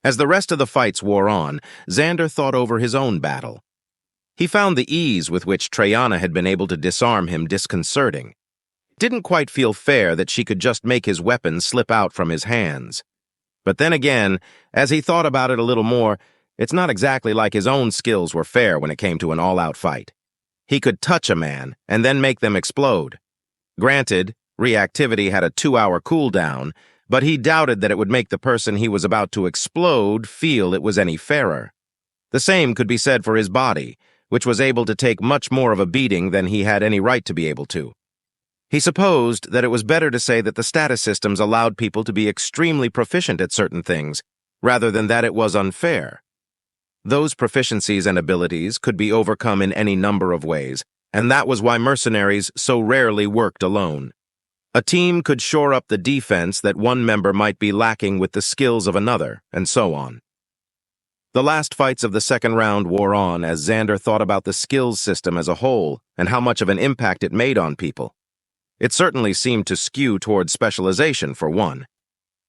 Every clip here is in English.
As the rest of the fights wore on, Xander thought over his own battle. He found the ease with which Traiana had been able to disarm him disconcerting. It didn't quite feel fair that she could just make his weapon slip out from his hands. But then again, as he thought about it a little more, it's not exactly like his own skills were fair when it came to an all-out fight. He could touch a man and then make them explode. Granted, reactivity had a 2-hour cooldown, but he doubted that it would make the person he was about to explode feel it was any fairer. The same could be said for his body, which was able to take much more of a beating than he had any right to be able to. He supposed that it was better to say that the status systems allowed people to be extremely proficient at certain things, rather than that it was unfair. Those proficiencies and abilities could be overcome in any number of ways, and that was why mercenaries so rarely worked alone. A team could shore up the defense that one member might be lacking with the skills of another, and so on. The last fights of the second round wore on as Xander thought about the skills system as a whole and how much of an impact it made on people. It certainly seemed to skew toward specialization, for one.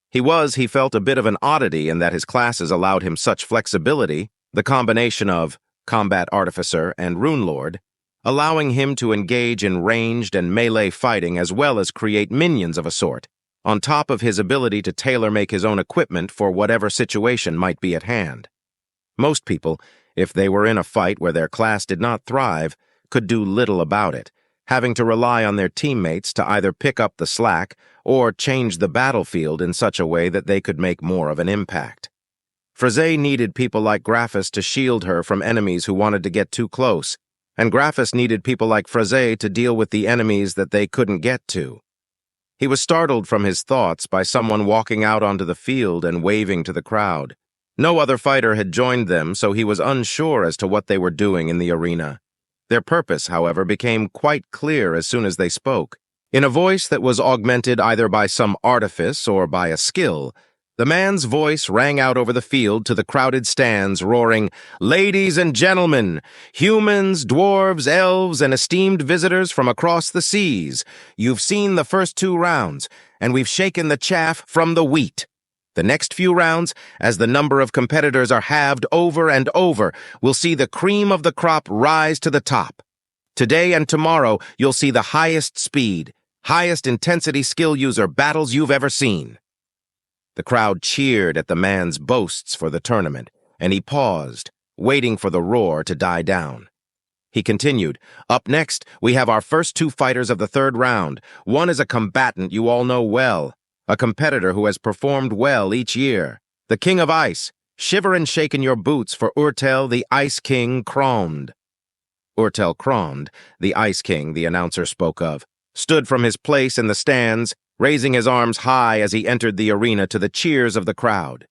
He felt a bit of an oddity in that his classes allowed him such flexibility, the combination of Combat Artificer and Rune Lord, allowing him to engage in ranged and melee fighting as well as create minions of a sort, on top of his ability to tailor-make his own equipment for whatever situation might be at hand. Most people, if they were in a fight where their class did not thrive, could do little about it, having to rely on their teammates to either pick up the slack or change the battlefield in such a way that they could make more of an impact. Freze needed people like Graphis to shield her from enemies who wanted to get too close, and Graphis needed people like Freze to deal with the enemies that they couldn't get to. He was startled from his thoughts by someone walking out onto the field and waving to the crowd. No other fighter had joined them, so he was unsure as to what they were doing in the arena. Their purpose, however, became quite clear as soon as they spoke. In a voice that was augmented either by some artifice or by a skill, the man's voice rang out over the field to the crowded stands, roaring, "Ladies and gentlemen, humans, dwarves, elves, and esteemed visitors from across the seas, you've seen the first 2 rounds, and we've shaken the chaff from the wheat. The next few rounds, as the number of competitors are halved over and over, we'll see the cream of the crop rise to the top. Today and tomorrow, you'll see the highest speed, highest intensity skill user battles you've ever seen." The crowd cheered at the man's boasts for the tournament, and he paused, waiting for the roar to die down. He continued, "Up next, we have our first 2 fighters of the 3rd round. One is a combatant you all know well, a competitor who has performed well each year. The King of Ice, shiver and shake in your boots for Erell the Ice King Krond." Erell Krond, the Ice King the announcer spoke of, stood from his place in the stands, raising his arms high as he entered the arena to the cheers of the crowd.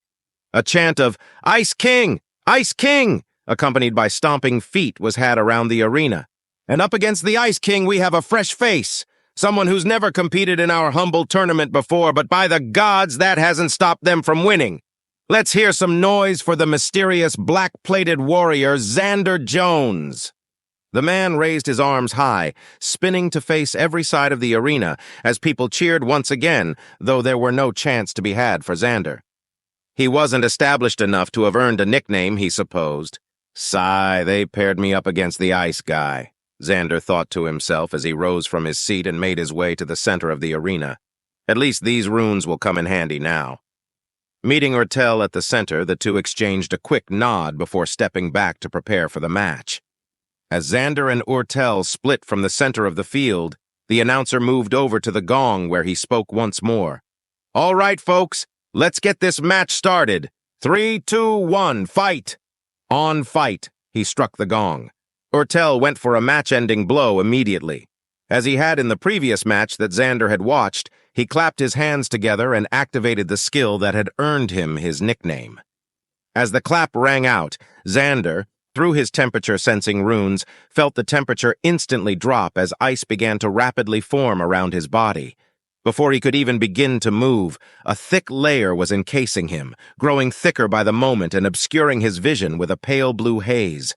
A chant of, "Ice King! Ice King!" accompanied by stomping feet was had around the arena. "And up against the Ice King we have a fresh face, someone who's never competed in our humble tournament before, but by the gods that hasn't stopped them from winning. Let's hear some noise for the mysterious black-plated warrior Xander Jones." The man raised his arms high, spinning to face every side of the arena as people cheered once again, though there were no chants to be had for Xander. He wasn't established enough to have earned a nickname, he supposed. "Sigh, they paired me up against the ice guy," Xander thought to himself as he rose from his seat and made his way to the center of the arena. At least these runes will come in handy now. Meeting Erell at the center, the two exchanged a quick nod before stepping back to prepare for the match. As Xander and Erell split from the center of the field, the announcer moved over to the gong where he spoke once more. "All right, folks, let's get this match started. 3, 2, 1, fight!" On fight, he struck the gong. Erell went for a match-ending blow immediately. As he had in the previous match that Xander had watched, he clapped his hands together and activated the skill that had earned him his nickname. As the clap rang out, Xander, through his temperature-sensing runes, felt the temperature instantly drop as ice began to rapidly form around his body. Before he could even begin to move, a thick layer was encasing him, growing thicker by the moment and obscuring his vision with a pale blue haze.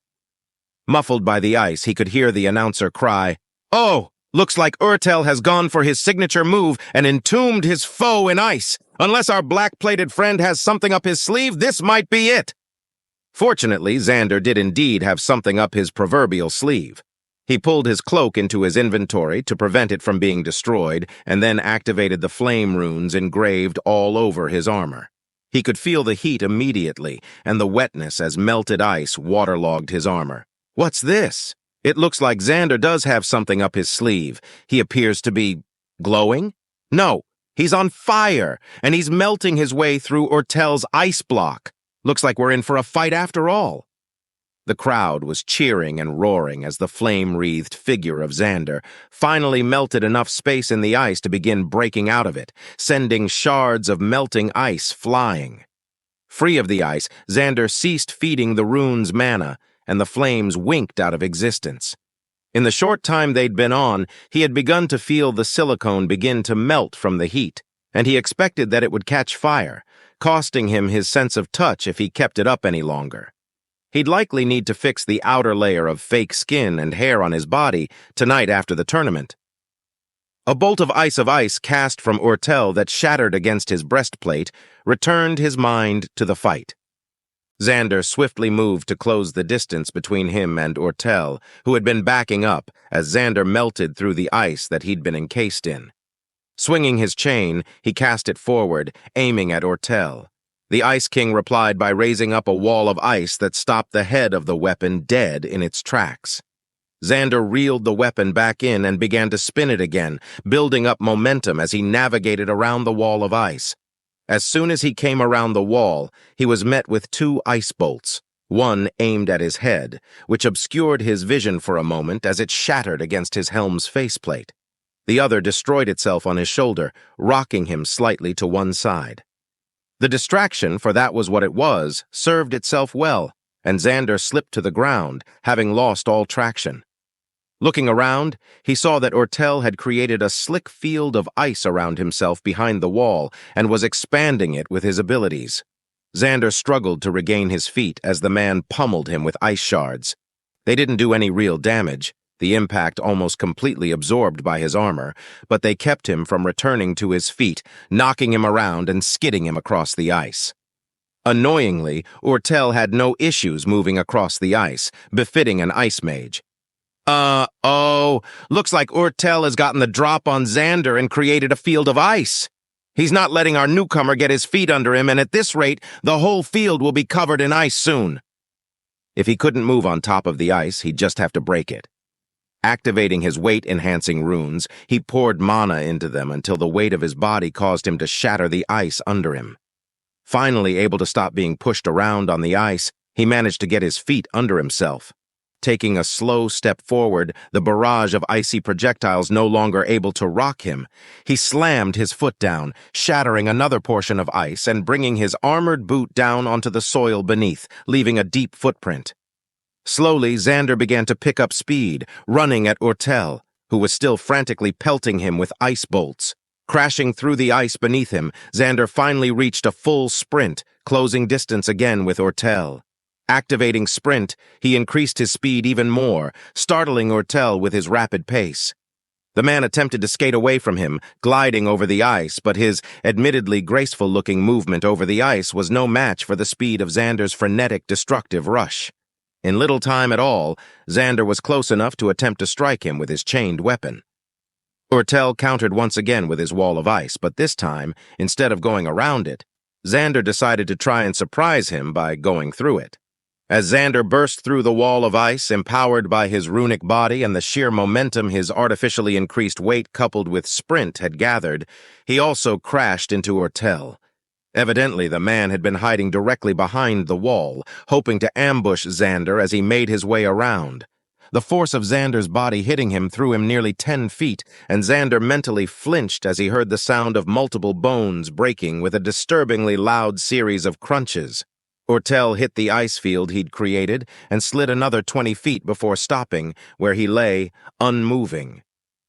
Muffled by the ice, he could hear the announcer cry, "Oh, looks like Erell has gone for his signature move and entombed his foe in ice. Unless our black-plated friend has something up his sleeve, this might be it. Fortunately, Xander did indeed have something up his proverbial sleeve. He pulled his cloak into his inventory to prevent it from being destroyed, and then activated the flame runes engraved all over his armor. He could feel the heat immediately, and the wetness as melted ice waterlogged his armor. What's this? It looks like Xander does have something up his sleeve. He appears to be glowing? No, he's on fire, and he's melting his way through Erell's ice block. Looks like we're in for a fight after all. The crowd was cheering and roaring as the flame-wreathed figure of Xander finally melted enough space in the ice to begin breaking out of it, sending shards of melting ice flying. Free of the ice, Xander ceased feeding the runes mana, and the flames winked out of existence. In the short time they'd been on, he had begun to feel the silicone begin to melt from the heat, and he expected that it would catch fire, costing him his sense of touch if he kept it up any longer. He'd likely need to fix the outer layer of fake skin and hair on his body tonight after the tournament. A bolt of ice cast from Erell that shattered against his breastplate returned his mind to the fight. Xander swiftly moved to close the distance between him and Erell, who had been backing up as Xander melted through the ice that he'd been encased in. Swinging his chain, he cast it forward, aiming at Erell. The Ice King replied by raising up a wall of ice that stopped the head of the weapon dead in its tracks. Xander reeled the weapon back in and began to spin it again, building up momentum as he navigated around the wall of ice. As soon as he came around the wall, he was met with 2 ice bolts, one aimed at his head, which obscured his vision for a moment as it shattered against his helm's faceplate. The other destroyed itself on his shoulder, rocking him slightly to one side. The distraction, for that was what it was, served itself well, and Xander slipped to the ground, having lost all traction. Looking around, he saw that Erell had created a slick field of ice around himself behind the wall and was expanding it with his abilities. Xander struggled to regain his feet as the man pummeled him with ice shards. They didn't do any real damage, the impact almost completely absorbed by his armor, but they kept him from returning to his feet, knocking him around and skidding him across the ice. Annoyingly, Erell had no issues moving across the ice, befitting an ice mage. Looks like Erell has gotten the drop on Xander and created a field of ice. He's not letting our newcomer get his feet under him, and at this rate, the whole field will be covered in ice soon. If he couldn't move on top of the ice, he'd just have to break it. Activating his weight-enhancing runes, he poured mana into them until the weight of his body caused him to shatter the ice under him. Finally able to stop being pushed around on the ice, he managed to get his feet under himself. Taking a slow step forward, the barrage of icy projectiles no longer able to rock him, he slammed his foot down, shattering another portion of ice and bringing his armored boot down onto the soil beneath, leaving a deep footprint. Slowly, Xander began to pick up speed, running at Erell, who was still frantically pelting him with ice bolts. Crashing through the ice beneath him, Xander finally reached a full sprint, closing distance again with Erell. Activating sprint, he increased his speed even more, startling Erell with his rapid pace. The man attempted to skate away from him, gliding over the ice, but his admittedly graceful-looking movement over the ice was no match for the speed of Xander's frenetic, destructive rush. In little time at all, Xander was close enough to attempt to strike him with his chained weapon. Erell countered once again with his wall of ice, but this time, instead of going around it, Xander decided to try and surprise him by going through it. As Xander burst through the wall of ice, empowered by his runic body and the sheer momentum his artificially increased weight coupled with sprint had gathered, he also crashed into Erell. Evidently, the man had been hiding directly behind the wall, hoping to ambush Xander as he made his way around. The force of Xander's body hitting him threw him nearly 10 feet, and Xander mentally flinched as he heard the sound of multiple bones breaking with a disturbingly loud series of crunches. Erell hit the ice field he'd created and slid another 20 feet before stopping, where he lay, unmoving.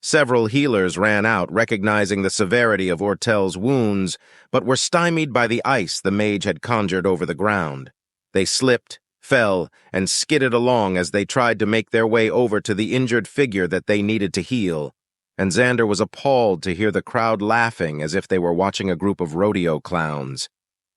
Several healers ran out, recognizing the severity of Erell's wounds, but were stymied by the ice the mage had conjured over the ground. They slipped, fell, and skidded along as they tried to make their way over to the injured figure that they needed to heal. and Xander was appalled to hear the crowd laughing as if they were watching a group of rodeo clowns.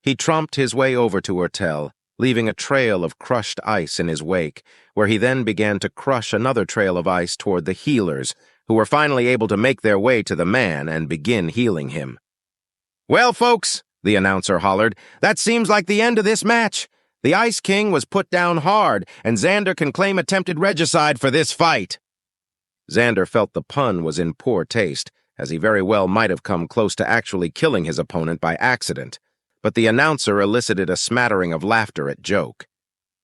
He tromped his way over to Erell, leaving a trail of crushed ice in his wake, where he then began to crush another trail of ice toward the healers, who were finally able to make their way to the man and begin healing him. "Well, folks," the announcer hollered, "that seems like the end of this match. The Ice King was put down hard, and Xander can claim attempted regicide for this fight." Xander felt the pun was in poor taste, as he very well might have come close to actually killing his opponent by accident, but the announcer elicited a smattering of laughter at joke.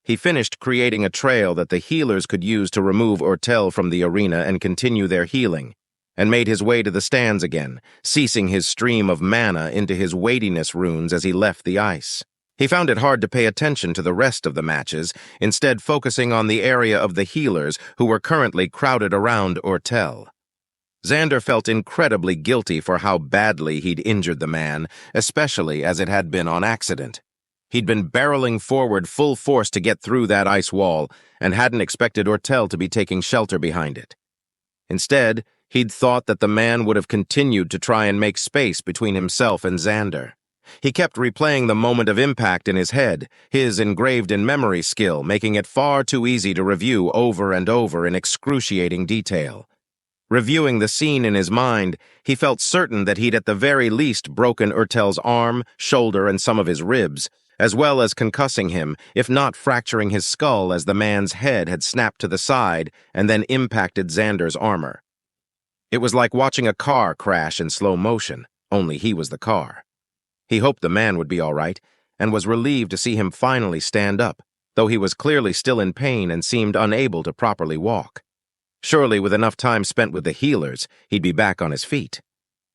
He finished creating a trail that the healers could use to remove Erell from the arena and continue their healing, and made his way to the stands again, ceasing his stream of mana into his weightiness runes as he left the ice. He found it hard to pay attention to the rest of the matches, instead focusing on the area of the healers who were currently crowded around Erell. Xander felt incredibly guilty for how badly he'd injured the man, especially as it had been on accident. He'd been barreling forward full force to get through that ice wall, and hadn't expected Erell to be taking shelter behind it. Instead, he'd thought that the man would have continued to try and make space between himself and Xander. He kept replaying the moment of impact in his head, his engraved-in-memory skill making it far too easy to review over and over in excruciating detail. Reviewing the scene in his mind, he felt certain that he'd at the very least broken Erell's arm, shoulder, and some of his ribs, as well as concussing him, if not fracturing his skull as the man's head had snapped to the side and then impacted Xander's armor. It was like watching a car crash in slow motion, only he was the car. He hoped the man would be all right, and was relieved to see him finally stand up, though he was clearly still in pain and seemed unable to properly walk. Surely, with enough time spent with the healers, he'd be back on his feet.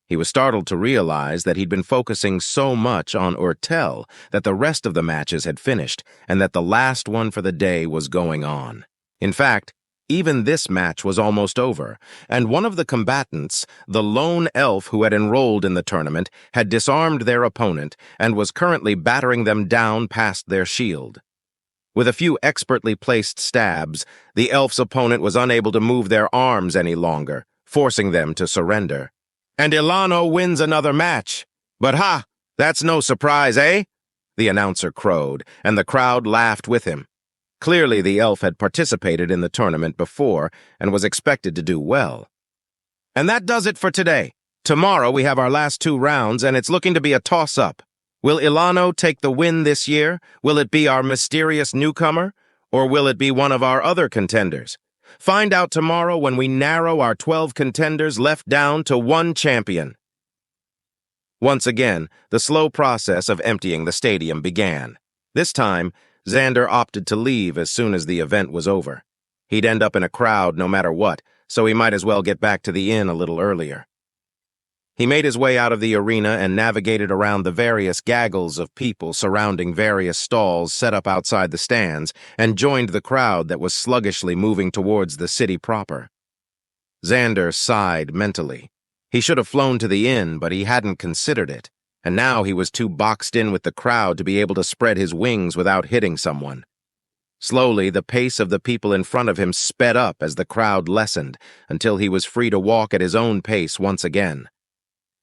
He was startled to realize that he'd been focusing so much on Erell that the rest of the matches had finished, and that the last one for the day was going on. In fact, even this match was almost over, and one of the combatants, the lone elf who had enrolled in the tournament, had disarmed their opponent and was currently battering them down past their shield. With a few expertly placed stabs, the elf's opponent was unable to move their arms any longer, forcing them to surrender. "And Ilano wins another match. But ha! That's no surprise, eh?" the announcer crowed, and the crowd laughed with him. Clearly, the elf had participated in the tournament before and was expected to do well. "And that does it for today. Tomorrow we have our last 2 rounds, and it's looking to be a toss-up. Will Ilano take the win this year? Will it be our mysterious newcomer? Or will it be one of our other contenders? Find out tomorrow when we narrow our 12 contenders left down to 1 champion." Once again, the slow process of emptying the stadium began. This time, Xander opted to leave as soon as the event was over. He'd end up in a crowd no matter what, so he might as well get back to the inn a little earlier. He made his way out of the arena and navigated around the various gaggles of people surrounding various stalls set up outside the stands and joined the crowd that was sluggishly moving towards the city proper. Xander sighed mentally. He should have flown to the inn, but he hadn't considered it, and now he was too boxed in with the crowd to be able to spread his wings without hitting someone. Slowly, the pace of the people in front of him sped up as the crowd lessened, until he was free to walk at his own pace once again.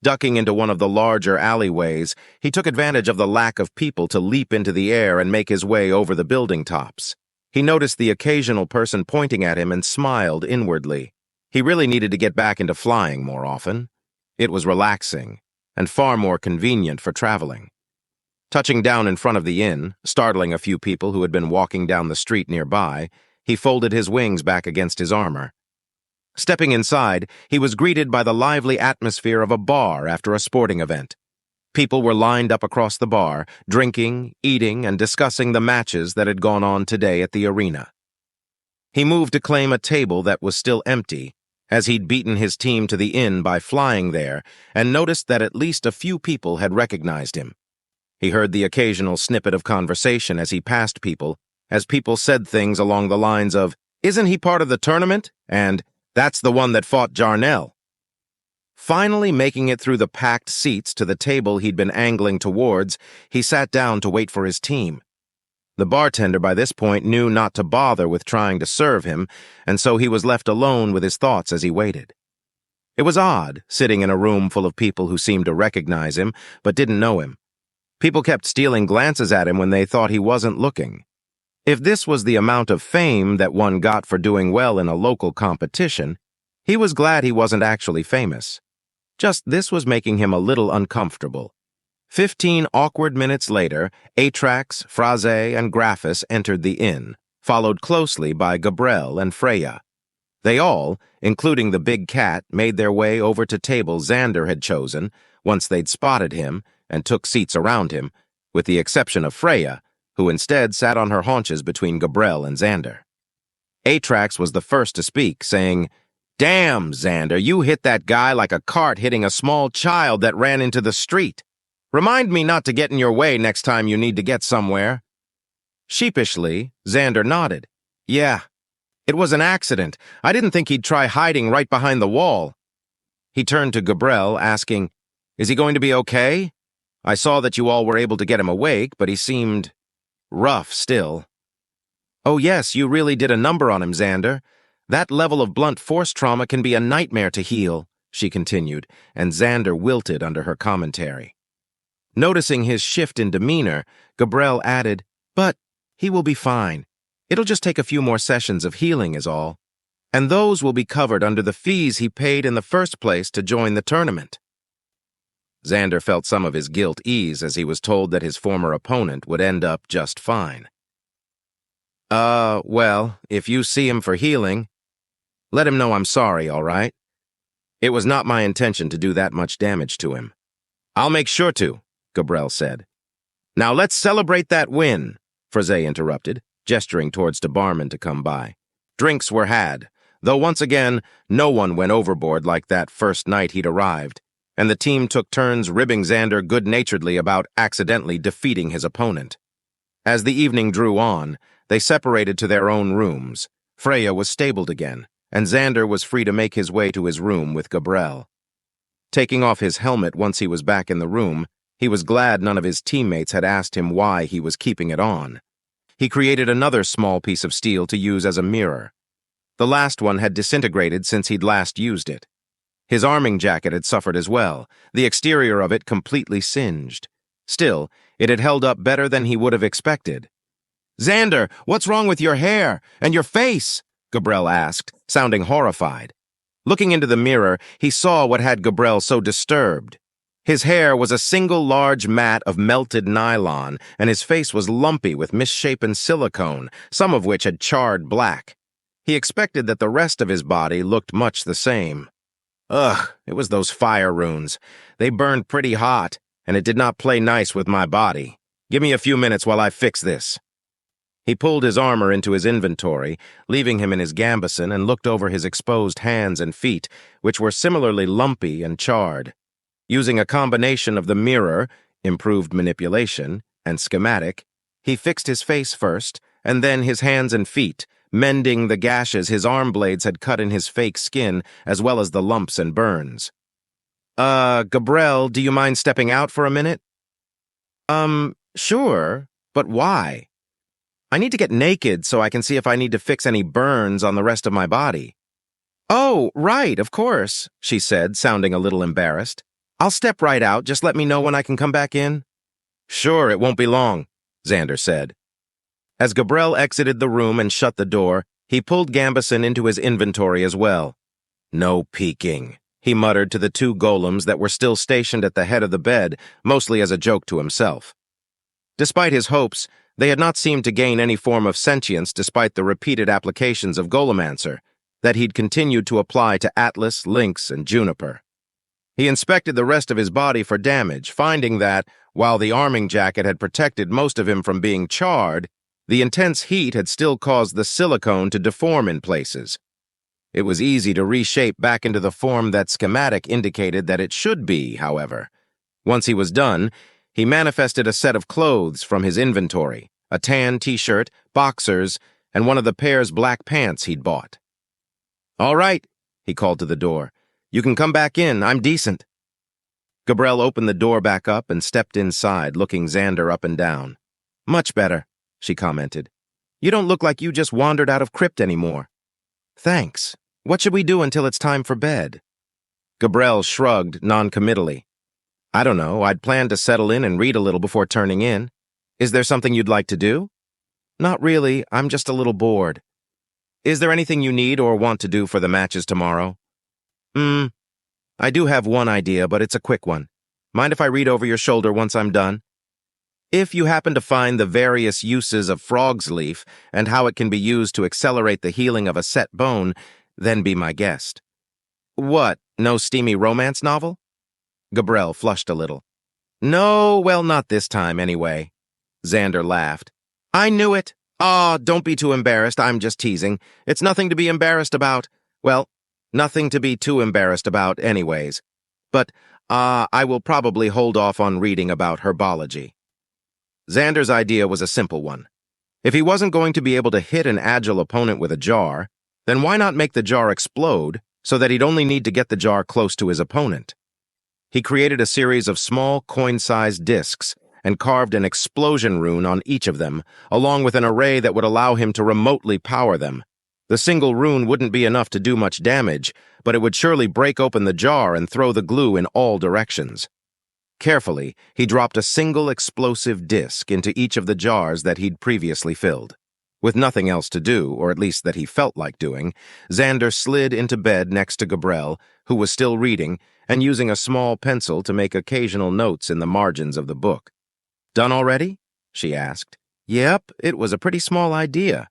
Ducking into one of the larger alleyways, he took advantage of the lack of people to leap into the air and make his way over the building tops. He noticed the occasional person pointing at him and smiled inwardly. He really needed to get back into flying more often. It was relaxing and far more convenient for traveling. Touching down in front of the inn, startling a few people who had been walking down the street nearby, he folded his wings back against his armor. Stepping inside, he was greeted by the lively atmosphere of a bar after a sporting event. People were lined up across the bar, drinking, eating, and discussing the matches that had gone on today at the arena. He moved to claim a table that was still empty, as he'd beaten his team to the inn by flying there, and noticed that at least a few people had recognized him. He heard the occasional snippet of conversation as he passed people, as people said things along the lines of, "Isn't he part of the tournament?" and "That's the one that fought Jarnell." Finally making it through the packed seats to the table he'd been angling towards, he sat down to wait for his team. The bartender by this point knew not to bother with trying to serve him, and so he was left alone with his thoughts as he waited. It was odd, sitting in a room full of people who seemed to recognize him, but didn't know him. People kept stealing glances at him when they thought he wasn't looking. If this was the amount of fame that one got for doing well in a local competition, he was glad he wasn't actually famous. Just this was making him a little uncomfortable. 15 awkward minutes later, Atrax, Phrase, and Graphus entered the inn, followed closely by Gabriel and Freya. They all, including the big cat, made their way over to table Xander had chosen once they'd spotted him and took seats around him, with the exception of Freya, who instead sat on her haunches between Gabriel and Xander. Atrax was the first to speak, saying, "Damn, Xander, you hit that guy like a cart hitting a small child that ran into the street. Remind me not to get in your way next time you need to get somewhere." Sheepishly, Xander nodded. "Yeah, it was an accident. I didn't think he'd try hiding right behind the wall." He turned to Gabriel, asking, "Is he going to be okay? I saw that you all were able to get him awake, but he seemed rough still." "Oh yes, you really did a number on him, Xander. That level of blunt force trauma can be a nightmare to heal," she continued, and Xander wilted under her commentary. Noticing his shift in demeanor, Gabriel added, "But he will be fine. It'll just take a few more sessions of healing is all. And those will be covered under the fees he paid in the first place to join the tournament." Xander felt some of his guilt ease as he was told that his former opponent would end up just fine. Well, if you see him for healing, let him know I'm sorry, all right? It was not my intention to do that much damage to him." "I'll make sure to," Gabriel said. "Now let's celebrate that win," Phrase interrupted, gesturing towards the barman to come by. Drinks were had, though once again, no one went overboard like that first night he'd arrived, and the team took turns ribbing Xander good-naturedly about accidentally defeating his opponent. As the evening drew on, they separated to their own rooms. Freya was stabled again, and Xander was free to make his way to his room with Gabriel. Taking off his helmet once he was back in the room, he was glad none of his teammates had asked him why he was keeping it on. He created another small piece of steel to use as a mirror. The last one had disintegrated since he'd last used it. His arming jacket had suffered as well, the exterior of it completely singed. Still, it had held up better than he would have expected. "Xander, what's wrong with your hair and your face?" Gabriel asked, sounding horrified. Looking into the mirror, he saw what had Gabriel so disturbed. His hair was a single large mat of melted nylon, and his face was lumpy with misshapen silicone, some of which had charred black. He expected that the rest of his body looked much the same. Ugh, it was those fire runes. They burned pretty hot, and it did not play nice with my body. Give me a few minutes while I fix this. He pulled his armor into his inventory, leaving him in his gambeson, and looked over his exposed hands and feet, which were similarly lumpy and charred. Using a combination of the mirror, improved manipulation, and schematic, he fixed his face first, and then his hands and feet, mending the gashes his arm blades had cut in his fake skin, as well as the lumps and burns. Gabriel, do you mind stepping out for a minute?" Sure, but why?" "I need to get naked so I can see if I need to fix any burns on the rest of my body." "Oh, right, of course," she said, sounding a little embarrassed. "I'll step right out, just let me know when I can come back in." "Sure, it won't be long," Xander said. As Gabriel exited the room and shut the door, he pulled Gambeson into his inventory as well. "No peeking," he muttered to the two golems that were still stationed at the head of the bed, mostly as a joke to himself. Despite his hopes, they had not seemed to gain any form of sentience despite the repeated applications of Golemancer that he'd continued to apply to Atlas, Lynx, and Juniper. He inspected the rest of his body for damage, finding that, while the arming jacket had protected most of him from being charred, the intense heat had still caused the silicone to deform in places. It was easy to reshape back into the form that schematic indicated that it should be, however. Once he was done, he manifested a set of clothes from his inventory, a tan t-shirt, boxers, and one of the pair's black pants he'd bought. "All right," he called to the door. "You can come back in, I'm decent." Gabriel opened the door back up and stepped inside, looking Xander up and down. "Much better," she commented. "You don't look like you just wandered out of crypt anymore." "Thanks. What should we do until it's time for bed?" Gabriel shrugged noncommittally. I don't know, I'd planned to settle in and read a little before turning in. Is there something you'd like to do? Not really, I'm just a little bored. Is there anything you need or want to do for the matches tomorrow? I do have one idea, but it's a quick one. Mind if I read over your shoulder once I'm done? If you happen to find the various uses of frog's leaf and how it can be used to accelerate the healing of a set bone, then be my guest. What, no steamy romance novel? Gabriel flushed a little. No, well, not this time anyway. Xander laughed. I knew it. Don't be too embarrassed, I'm just teasing. It's nothing to be embarrassed about. Well, nothing to be too embarrassed about anyways. But, I will probably hold off on reading about herbology. Xander's idea was a simple one. If he wasn't going to be able to hit an agile opponent with a jar, then why not make the jar explode so that he'd only need to get the jar close to his opponent? He created a series of small coin-sized discs and carved an explosion rune on each of them, along with an array that would allow him to remotely power them. The single rune wouldn't be enough to do much damage, but it would surely break open the jar and throw the glue in all directions. Carefully, he dropped a single explosive disc into each of the jars that he'd previously filled. With nothing else to do, or at least that he felt like doing, Xander slid into bed next to Gabriel, who was still reading, and using a small pencil to make occasional notes in the margins of the book. Done already? She asked. Yep, it was a pretty small idea.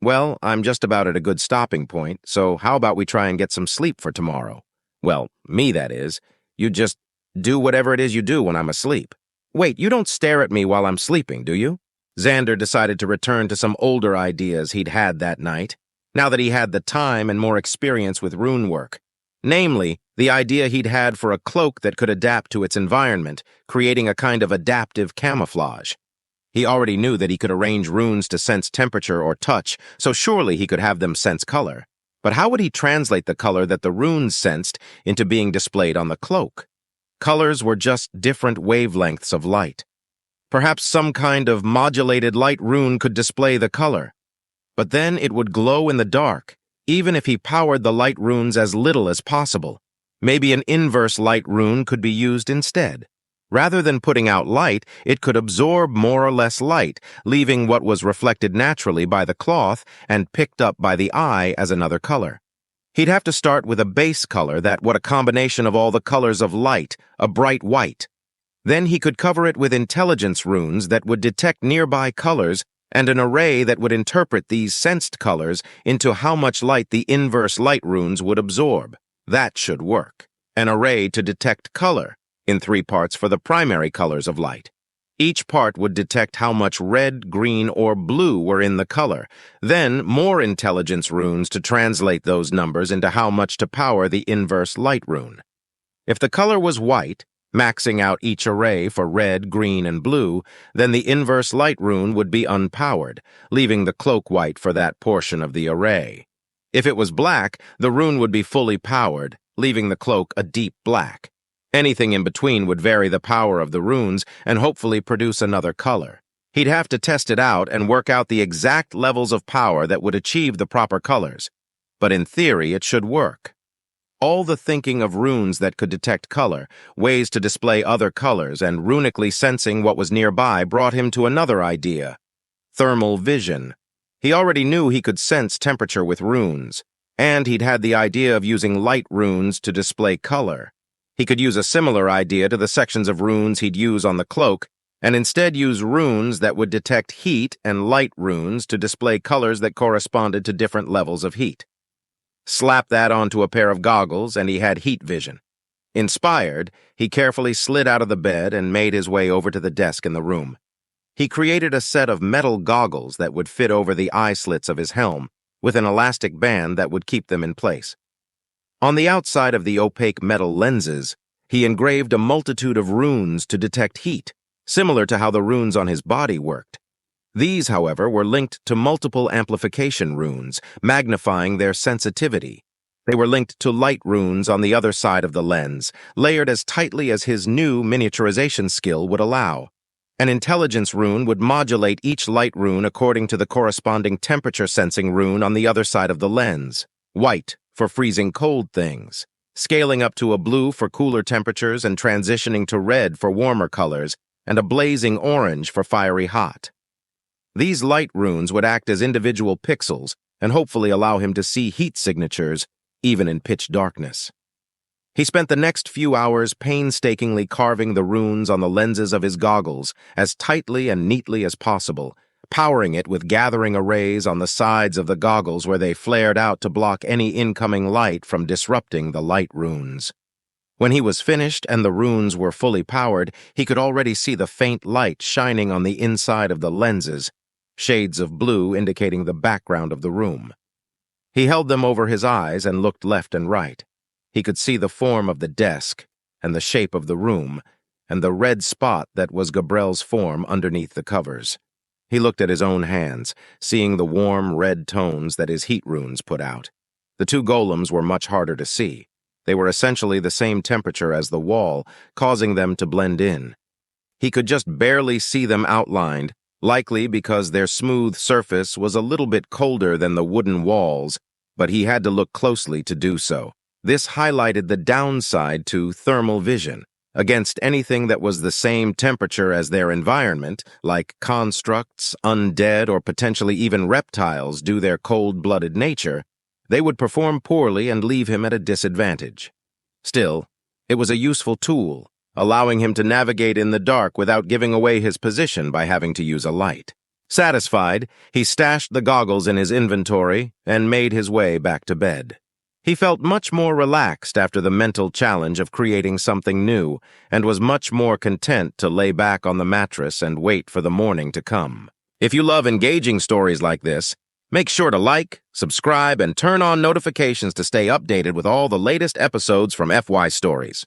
Well, I'm just about at a good stopping point, so how about we try and get some sleep for tomorrow? Well, me, that is. You just do whatever it is you do when I'm asleep. Wait, you don't stare at me while I'm sleeping, do you? Xander decided to return to some older ideas he'd had that night, now that he had the time and more experience with rune work. Namely, the idea he'd had for a cloak that could adapt to its environment, creating a kind of adaptive camouflage. He already knew that he could arrange runes to sense temperature or touch, so surely he could have them sense color. But how would he translate the color that the runes sensed into being displayed on the cloak? Colors were just different wavelengths of light. Perhaps some kind of modulated light rune could display the color. But then it would glow in the dark, even if he powered the light runes as little as possible. Maybe an inverse light rune could be used instead. Rather than putting out light, it could absorb more or less light, leaving what was reflected naturally by the cloth and picked up by the eye as another color. He'd have to start with a base color that was a combination of all the colors of light, a bright white. Then he could cover it with intelligence runes that would detect nearby colors and an array that would interpret these sensed colors into how much light the inverse light runes would absorb. That should work. An array to detect color, in 3 parts for the primary colors of light. Each part would detect how much red, green, or blue were in the color, then more intelligence runes to translate those numbers into how much to power the inverse light rune. If the color was white, maxing out each array for red, green, and blue, then the inverse light rune would be unpowered, leaving the cloak white for that portion of the array. If it was black, the rune would be fully powered, leaving the cloak a deep black. Anything in between would vary the power of the runes and hopefully produce another color. He'd have to test it out and work out the exact levels of power that would achieve the proper colors. But in theory, it should work. All the thinking of runes that could detect color, ways to display other colors, and runically sensing what was nearby brought him to another idea: thermal vision. He already knew he could sense temperature with runes, and he'd had the idea of using light runes to display color. He could use a similar idea to the sections of runes he'd use on the cloak, and instead use runes that would detect heat and light runes to display colors that corresponded to different levels of heat. Slap that onto a pair of goggles, and he had heat vision. Inspired, he carefully slid out of the bed and made his way over to the desk in the room. He created a set of metal goggles that would fit over the eye slits of his helm, with an elastic band that would keep them in place. On the outside of the opaque metal lenses, he engraved a multitude of runes to detect heat, similar to how the runes on his body worked. These, however, were linked to multiple amplification runes, magnifying their sensitivity. They were linked to light runes on the other side of the lens, layered as tightly as his new miniaturization skill would allow. An intelligence rune would modulate each light rune according to the corresponding temperature-sensing rune on the other side of the lens. White for freezing cold things, scaling up to a blue for cooler temperatures and transitioning to red for warmer colors, and a blazing orange for fiery hot. These light runes would act as individual pixels and hopefully allow him to see heat signatures, even in pitch darkness. He spent the next few hours painstakingly carving the runes on the lenses of his goggles as tightly and neatly as possible, powering it with gathering arrays on the sides of the goggles where they flared out to block any incoming light from disrupting the light runes. When he was finished and the runes were fully powered, he could already see the faint light shining on the inside of the lenses, shades of blue indicating the background of the room. He held them over his eyes and looked left and right. He could see the form of the desk, and the shape of the room, and the red spot that was Gabriel's form underneath the covers. He looked at his own hands, seeing the warm red tones that his heat runes put out. The two golems were much harder to see. They were essentially the same temperature as the wall, causing them to blend in. He could just barely see them outlined, likely because their smooth surface was a little bit colder than the wooden walls, but he had to look closely to do so. This highlighted the downside to thermal vision. Against anything that was the same temperature as their environment, like constructs, undead, or potentially even reptiles due their cold-blooded nature, they would perform poorly and leave him at a disadvantage. Still, it was a useful tool, allowing him to navigate in the dark without giving away his position by having to use a light. Satisfied, he stashed the goggles in his inventory and made his way back to bed. He felt much more relaxed after the mental challenge of creating something new and was much more content to lay back on the mattress and wait for the morning to come. If you love engaging stories like this, make sure to like, subscribe, and turn on notifications to stay updated with all the latest episodes from FY Stories.